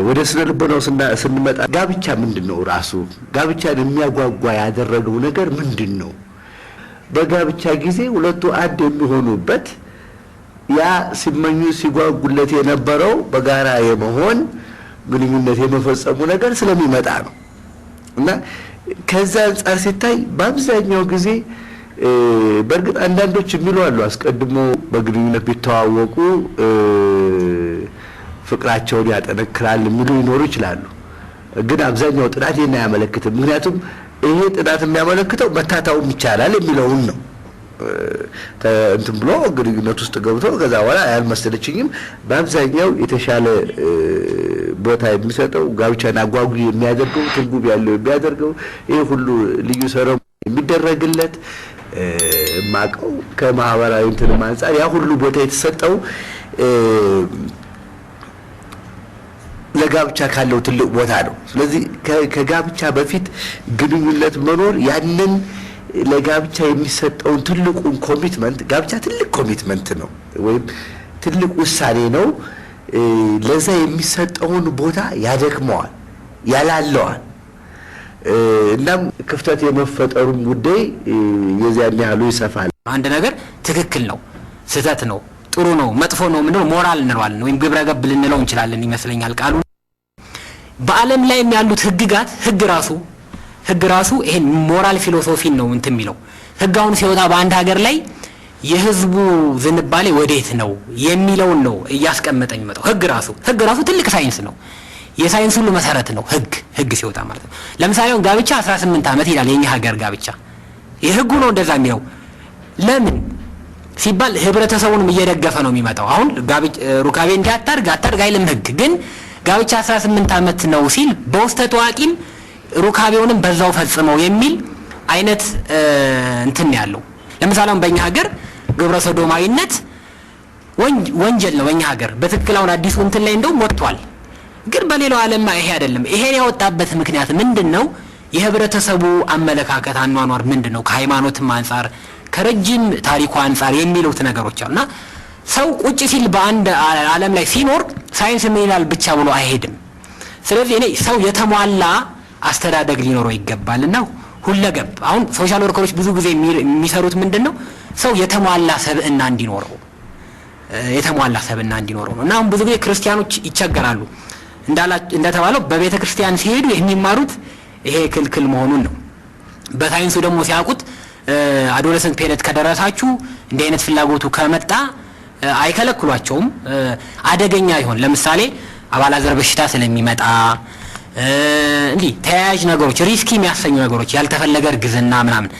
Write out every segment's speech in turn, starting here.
ወደ ስነ ልቦናው ስንመጣ ጋብቻ ምንድነው ራሱ ጋብቻን የሚያጓጓ ያደረገው ነገር ምንድነው በጋብቻ ጊዜ ሁለቱ አንድ የሚሆኑበት ያ ሲመኙ ሲጓጉለት የነበረው በጋራ የመሆን ግንኙነት የመፈጸሙ ነገር ስለሚመጣ ነው እና ከዛ አንፃር ሲታይ በአብዛኛው ጊዜ በርግጥ አንዳንዶች የሚሉ አሉ አስቀድሞ በግንኙነት ቢተዋወቁ ፍቅራቸውን ያጠነክራል የሚሉ ይኖሩ ይችላሉ ግን አብዛኛው ጥናት ይሄን ያመለክታል ምክንያቱም ይሄ ጥናት የሚያመለክተው መታታውም ይቻላል የሚለውን ነው እንትን ብሎ ግንኙነት ውስጥ ገብቶ ከዛ በኋላ ያልመሰለችኝም በአብዛኛው የተሻለ ቦታ የሚሰጠው ጋብቻን አጓጉ የሚያደርገው ትርጉም ያለው የሚያደርገው ይሄ ሁሉ ልዩ ሰረም የሚደረግለት ማቀው ከማህበራዊ እንትን አንፃር ያ ሁሉ ቦታ የተሰጠው ለጋብቻ ካለው ትልቅ ቦታ ነው ስለዚህ ከጋብቻ በፊት ግንኙነት መኖር ያንን ለጋብቻ የሚሰጠው ትልቁን ኮሚትመንት ጋብቻ ትልቅ ኮሚትመንት ነው ወይ ትልቅ ውሳኔ ነው ለዛ የሚሰጠውን ቦታ ያደክመዋል ያላለዋል እናም ክፍተት የመፈጠሩን ጉዳይ የዚያን ያህሉ ይሰፋል አንድ ነገር ትክክል ነው ስህተት ነው ጥሩ ነው መጥፎ ነው ምን ነው ሞራል እንለዋለን ወይም ግብረ ገብ ልንለው እንችላለን ይመስለኛል ቃሉ በአለም ላይ ያሉት ህግ ራሱ ይሄን ሞራል ፊሎሶፊን ነው እንት የሚለው ህጋውን ሲወጣ በአንድ ሀገር ላይ የህዝቡ ዝንባሌ ወዴት ነው የሚለውን ነው ያስቀመጠኝ መጣው ህግ ራሱ ትልቅ ሳይንስ ነው የሳይንስ ሁሉ መሰረት ነው ህግ ሲወጣ ማለት ነው ለምሳሌ ጋብቻ 18 አመት ይላል የኛ ሀገር ጋብቻ የህጉ ነው እንደዛ የሚለው ለምን ሲባል ህብረተሰቡንም እየደገፈ ነው የሚመጣው አሁን ጋብቻ ሩካቤ እንዲያታርግ አይልም ህግ ግን ጋብቻ 18 አመት ነው ሲል በውስጥ ተዋቂም ሩካቤውንም በዛው ፈጽመው የሚል አይነት እንትን ያለው ለምሳሌ በእኛ ሀገር ግብረ ሰዶማዊነት ወንጀል ነው በእኛ ሀገር በትክክለኛው አዲሱ እንትን ላይ እንደው ወጥቷል ግን በሌላው ዓለም ይሄ አይደለም ይሄን ያወጣበት ምክንያት ምንድነው የህብረተሰቡ አመለካከት አኗኗር ምንድነው ከሃይማኖትም አንፃር ከረጅም ታሪኩ አንፃር የሚሉት ነገሮች አሉና ሰው ቁጭ ሲል በአንድ ዓለም ላይ ሲኖር ሳይንስ ምን ይላል ብቻ ብሎ አይሄድም ስለዚህ እኔ ሰው የተሟላ አስተዳደግ ሊኖረው ይገባልና ሁለገብ አሁን ሶሻል ወርከሮች ብዙ ጊዜ የሚሰሩት ምንድነው ሰው የተሟላ ሰብእና እንዲኖረው ነው እና አሁን ብዙ ጊዜ ክርስቲያኖች ይቸገራሉ እንደተባለው በቤተ ክርስቲያን ሲሄዱ የሚማሩት ይሄ ክልክል መሆኑን ነው በሳይንሱ ደግሞ ሲያቁት አዶለሰንት ፔሪየድ ከደረሳችሁ እንደ አይነት ፍላጎቱ ከመጣ አይከለክሏቸውም አደገኛ ይሆን ለምሳሌ አባላዘር በሽታ ስለሚመጣ እንዴ ተያያዥ ነገሮች ሪስኪ የሚያሰኙ ነገሮች ያልተፈለገ እርግዝና ምናምን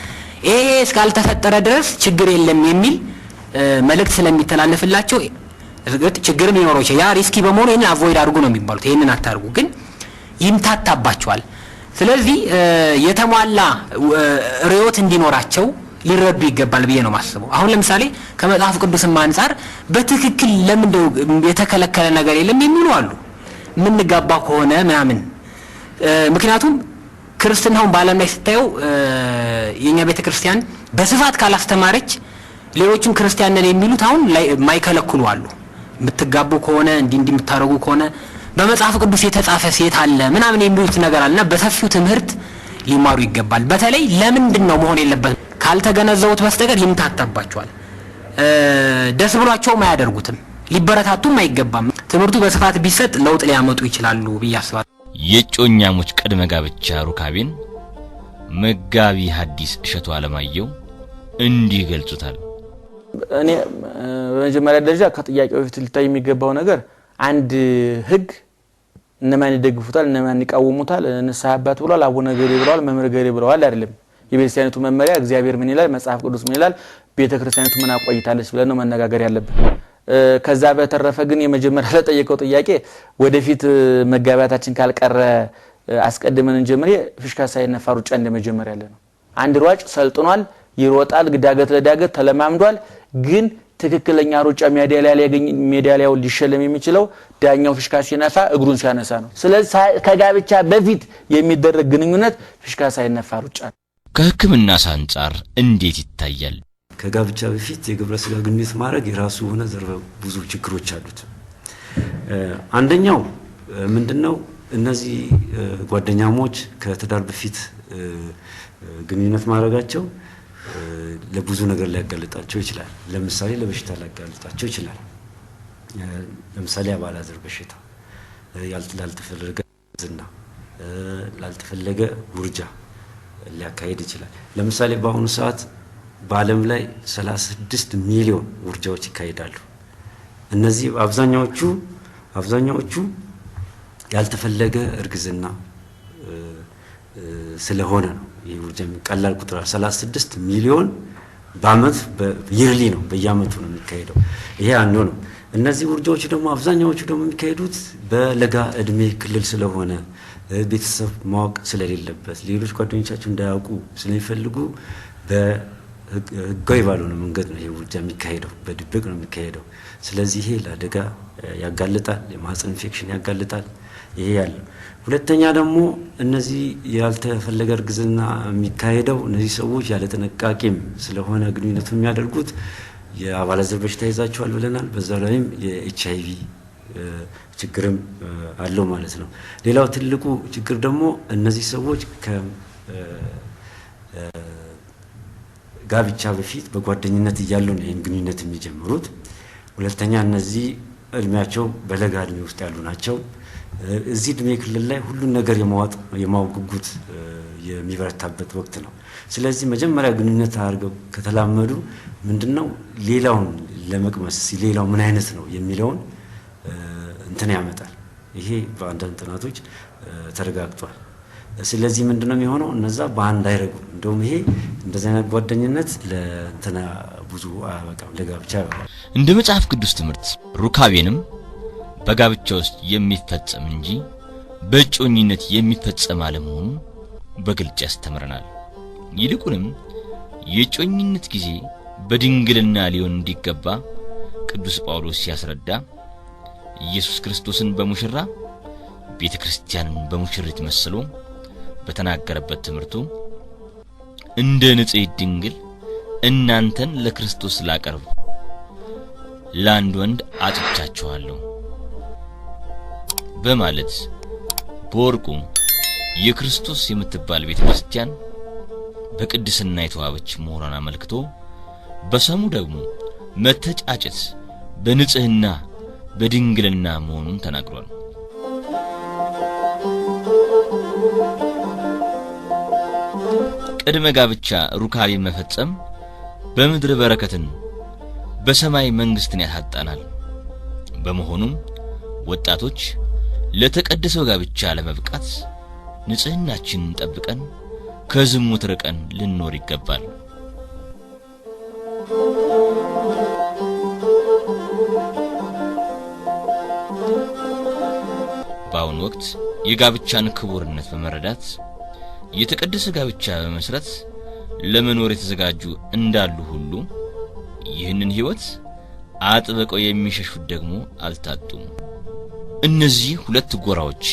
ይሄ እስካልተፈጠረ ድረስ ችግር የለም የሚል መልእክት ስለሚተላለፍላቸው እርግጥ ችግር ሊኖረው ይችላል ያ ሪስኪ በመሆኑ ይሄን አቮይድ አድርጉ ነው የሚባሉት ይሄንን አታርጉ ግን ይምታታባቸዋል ስለዚህ የተሟላ ርዮት እንዲኖራቸው ሊረዱ ይገባል ብዬ ነው ማስበው አሁን ለምሳሌ ከመጽሐፍ ቅዱስም አንፃር በትክክል ለምን የተከለከለ ነገር የለም የሚሉ አሉ ምን ጋባ ከሆነ ምናምን ምክንያቱም ክርስትናውን ባለም ላይ ስታየው የኛ ቤተክርስቲያን በስፋት ካላስተማረች ሌሎችም ክርስቲያን ነን የሚሉት አሁን ማይከለክሉ አሉ ምትጋቡ ከሆነ እንዲ ምታረጉ ከሆነ በመጽሐፍ ቅዱስ የተጻፈ ሴት አለ ምናምን የሚሉት ነገር አለና በሰፊው ትምህርት ሊማሩ ይገባል በተለይ ለምንድነው መሆን የለበት ካልተገነዘቡት በስተቀር ይምታታባቸዋል ደስ ብሏቸው ማያደርጉትም ሊበረታቱም አይገባም ትምህርቱ በስፋት ቢሰጥ ለውጥ ሊያመጡ ይችላሉ በያስባል የጮኛሞች ቀድመ ጋብቻ ሩካቤን መጋቢ ሐዲስ እሸቱ አለማየሁ እንዲህ ገልጹታል እኔ በመጀመሪያ ደረጃ ከጥያቄው በፊት ሊታይ የሚገባው ነገር አንድ ህግ እነማን ይደግፉታል እነማን ይቃወሙታል ንስሐ አባት ብሏል አቡነ ገሌ ብለዋል መምህር ገሌ ብለዋል አይደለም የቤተክርስቲያኒቱ መመሪያ እግዚአብሔር ምን ይላል መጽሐፍ ቅዱስ ምን ይላል ቤተክርስቲያኒቱ ምን አቆይታለች ብለን ነው መነጋገር ያለብን ከዛ በተረፈ ግን የመጀመሪያ ለጠየቀው ጥያቄ ወደፊት መጋባታችን ካልቀረ አስቀድመን እንጀምር ፍሽካ ሳይነፋ ሩጫ እንደመጀመር ያለ ነው አንድ ሯጭ ሰልጥኗል ይሮጣል ግዳገት ለዳገት ተለማምዷል ግን ትክክለኛ ሩጫ ሜዳሊያው ሊሸለም የሚችለው ዳኛው ፍሽካ ሲነፋ እግሩን ሲያነሳ ነው ስለዚህ ከጋብቻ በፊት የሚደረግ ግንኙነት ፍሽካ ሳይነፋ ሩጫ ከህክምና አንፃር እንዴት ይታያል ከጋብቻ በፊት የግብረ ስጋ ግንኙነት ማድረግ የራሱ ሆነ ዘርፈ ብዙ ችግሮች አሉት አንደኛው ምንድነው እነዚህ ጓደኛሞች ከትዳር በፊት ግንኙነት ማድረጋቸው ለብዙ ነገር ሊያጋልጣቸው ይችላል። ለምሳሌ ለበሽታ ሊያጋልጣቸው ይችላል። ለምሳሌ አባላዘር በሽታ፣ ያልተፈለገ ዝና፣ ላልተፈለገ ውርጃ ሊያካሂድ ይችላል። ለምሳሌ በአሁኑ ሰዓት በዓለም ላይ 36 ሚሊዮን ውርጃዎች ይካሄዳሉ። እነዚህ አብዛኛዎቹ ያልተፈለገ እርግዝና ስለሆነ ነው። ይሄ ውርጃ ቀላል ቁጥር 36 ሚሊዮን በአመት በየርሊ ነው፣ በየአመቱ ነው የሚካሄደው። ይሄ አንዱ ነው። እነዚህ ውርጃዎች ደግሞ አብዛኛዎቹ ደግሞ የሚካሄዱት በለጋ እድሜ ክልል ስለሆነ ቤተሰብ ማወቅ ስለሌለበት ሌሎች ጓደኞቻቸው እንዳያውቁ ስለሚፈልጉ በህጋዊ ባልሆነ መንገድ ነው ይሄ ውርጃ የሚካሄደው፣ በድብቅ ነው የሚካሄደው። ስለዚህ ይሄ ለአደጋ ያጋልጣል፣ የማህፀን ኢንፌክሽን ያጋልጣል። ይሄ ያለ። ሁለተኛ ደግሞ እነዚህ ያልተፈለገ እርግዝና የሚካሄደው እነዚህ ሰዎች ያለ ጥንቃቄም ስለሆነ ግንኙነቱ የሚያደርጉት የአባላዘር በሽታ ይዛቸዋል ብለናል። በዛ ላይም የኤችአይቪ ችግርም አለው ማለት ነው። ሌላው ትልቁ ችግር ደግሞ እነዚህ ሰዎች ከጋብቻ በፊት በጓደኝነት እያሉ ነው ይህን ግንኙነት የሚጀምሩት። ሁለተኛ እነዚህ እድሜያቸው በለጋ እድሜ ውስጥ ያሉ ናቸው። እዚህ እድሜ ክልል ላይ ሁሉን ነገር የማወቅ ጉጉት የሚበረታበት ወቅት ነው። ስለዚህ መጀመሪያ ግንኙነት አድርገው ከተላመዱ ምንድነው ሌላውን ለመቅመስ ሌላው ምን አይነት ነው የሚለውን እንትን ያመጣል። ይሄ በአንዳንድ ጥናቶች ተረጋግጧል። ስለዚህ ምንድነው የሚሆነው እነዛ በአንድ አይረጉም። እንደውም ይሄ እንደዚህ አይነት ጓደኝነት ለእንትና ብዙ በጣም ለጋብቻ ያበቃል። እንደ መጽሐፍ ቅዱስ ትምህርት ሩካቤንም በጋብቻ ውስጥ የሚፈጸም እንጂ በእጮኝነት የሚፈጸም አለመሆኑን በግልጽ ያስተምረናል። ይልቁንም የእጮኝነት ጊዜ በድንግልና ሊሆን እንዲገባ ቅዱስ ጳውሎስ ሲያስረዳ ኢየሱስ ክርስቶስን በሙሽራ ቤተክርስቲያንን በሙሽሪት መስሎ በተናገረበት ትምህርቱ እንደ ንጽሕት ድንግል እናንተን ለክርስቶስ ላቀርብ ለአንድ ወንድ አጭቻችኋለሁ በማለት በወርቁ የክርስቶስ የምትባል ቤተክርስቲያን በቅድስና የተዋበች መሆኗን አመልክቶ በሰሙ ደግሞ መተጫጨት በንጽህና በድንግልና መሆኑን ተናግሯል። ቅድመ ጋብቻ ሩካቤ መፈጸም በምድር በረከትን በሰማይ መንግስትን ያሳጣናል። በመሆኑም ወጣቶች ለተቀደሰው ጋብቻ ለመብቃት ንጽህናችንን ጠብቀን ከዝሙት ርቀን ልንኖር ይገባል። በአሁኑ ወቅት የጋብቻን ክቡርነት በመረዳት የተቀደሰ ጋብቻ በመስረት ለመኖር የተዘጋጁ እንዳሉ ሁሉ ይህንን ህይወት አጥብቀው የሚሸሹት ደግሞ አልታጡም። እነዚህ ሁለት ጎራዎች